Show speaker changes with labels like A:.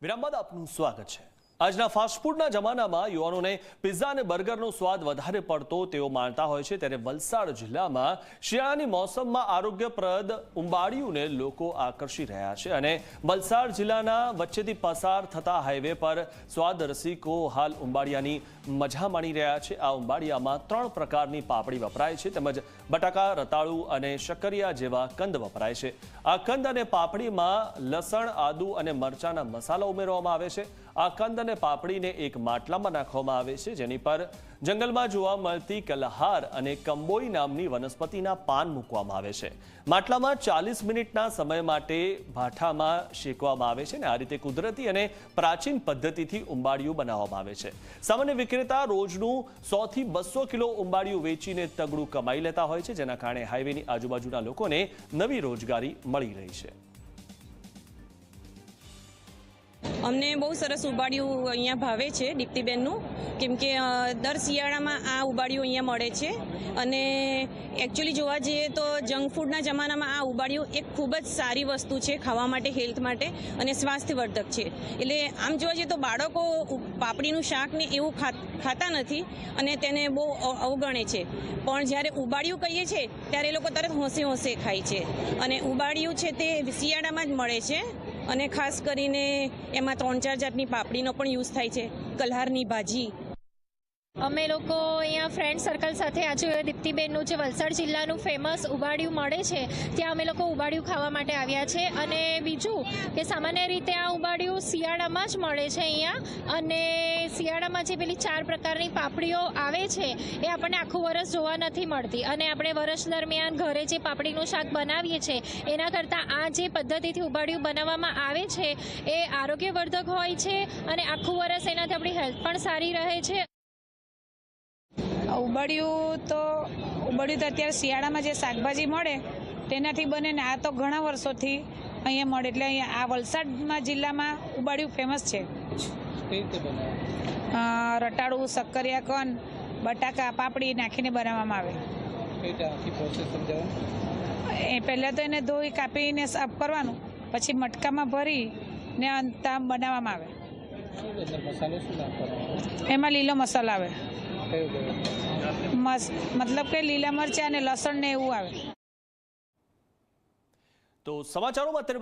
A: વિરામ બાદ આપનું સ્વાગત છે। આજના ફાસ્ટફૂડના જમાનામાં યુવાનોને પિઝા અને બર્ગરનો સ્વાદ વધારે પડતો તેઓ માનતા હોય છે, ત્યારે વલસાડ જિલ્લામાં શિયાળાની મોસમમાં આરોગ્યપ્રદ ઉંબાડિયુંને લોકો આકર્ષી રહ્યા છે અને વલસાડ જિલ્લાના વચ્ચેથી પસાર થતા હાઈવે પર સ્વાદ રસિકો હાલ ઉંબાડિયાની મજા માણી રહ્યા છે। આ ઉંબાડિયામાં 3 પ્રકારની પાપડી વપરાય છે, તેમજ બટાકા, રતાળુ અને શક્કરિયા જેવા કંદ વપરાય છે। આ કંદ અને પાપડીમાં લસણ, આદુ અને મરચાના મસાલા ઉમેરવામાં આવે છે। આ કંદ અને પાપડીને એક માટલામાં નાખવામાં આવે છે, જેની પર જંગલમાં જોવા મળતી કલહાર અને કંબોઈ નામની વનસ્પતિના પાન મૂકવામાં આવે છે। માટલામાં 40 મિનિટના સમય માટે ભાઠામાં શેકવામાં આવે છે અને આ રીતે કુદરતી અને પ્રાચીન પદ્ધતિથી ઉંબાડિયું બનાવવામાં આવે છે। સામાન્ય વિક્રેતા રોજનું 100 થી 200 કિલો ઉંબાડિયું વેચીને તગડું કમાઈ લેતા હોય છે, જેના કારણે હાઈવેની આજુબાજુના લોકોને નવી રોજગારી મળી રહી છે।
B: અમને બહુ સરસ ઉંબાડિયું અહીંયા ભાવે છે દીપ્તિબેનનું, કેમ કે દર શિયાળામાં આ ઉંબાડિયું અહીંયા મળે છે અને એકચ્યુઅલી જોવા જઈએ તો જંક ફૂડના જમાનામાં આ ઉંબાડિયું એક ખૂબ જ સારી વસ્તુ છે ખાવા માટે, હેલ્થ માટે અને સ્વાસ્થ્યવર્ધક છે। એટલે આમ જોવા જઈએ તો બાળકો પાપડીનું શાક ને એવું ખાતા નથી અને તેને બહુ અવગણે છે, પણ જ્યારે ઉંબાડિયું કહીએ છીએ ત્યારે એ લોકો તરત હોંશે હોંશે ખાય છે અને ઉંબાડિયું છે તે શિયાળામાં જ મળે છે અને ખાસ કરીને એમાં 3-4 જાતની પાપડીનો પણ યુઝ થાય છે, કલહારની ભાજી।
C: અમે લોકો અહીંયા ફ્રેન્ડ સર્કલ સાથે આજે દીપ્તિબેનનું જે વલસાડ જિલ્લાનું ફેમસ ઉંબાડિયું મળે છે ત્યાં અમે લોકો ઉંબાડિયું ખાવા માટે આવ્યા છે। અને બીજું કે સામાન્ય રીતે આ ઉંબાડિયું શિયાળામાં જ મળે છે અહીંયા, અને શિયાળામાં જે પેલી 4 પ્રકારની પાપડીઓ આવે છે એ આપણને આખું વરસ જોવા નથી મળતી, અને આપણે વરસ દરમિયાન ઘરે જે પાપડીનું શાક બનાવીએ છીએ એના કરતાં આ જે પદ્ધતિથી ઉંબાડિયું બનાવવામાં આવે છે એ આરોગ્યવર્ધક હોય છે અને આખું વરસ એનાથી આપણી હેલ્થ પણ સારી રહે છે।
D: ઉંબાડિયું તો અત્યારે શિયાળામાં જે શાકભાજી મળે તેનાથી બને ને, આ તો ઘણા વર્ષોથી અહીંયા મળે, એટલે અહીંયા આ વલસાડમાં જિલ્લામાં ઉંબાડિયું ફેમસ છે। રતાળુ, શક્કરિયા, કંદ, બટાકા, પાપડી નાખીને બનાવવામાં આવે। એ પહેલાં તો એને ધોઈ કાપીને સાફ કરવાનું, પછી મટકામાં ભરીને બનાવવામાં આવે। એમાં લીલો મસાલો આવે, મતલબ કે લીલા મરચાં અને લસણ ને એવું આવે।
A: તો સમાચારોમાં અત્યારે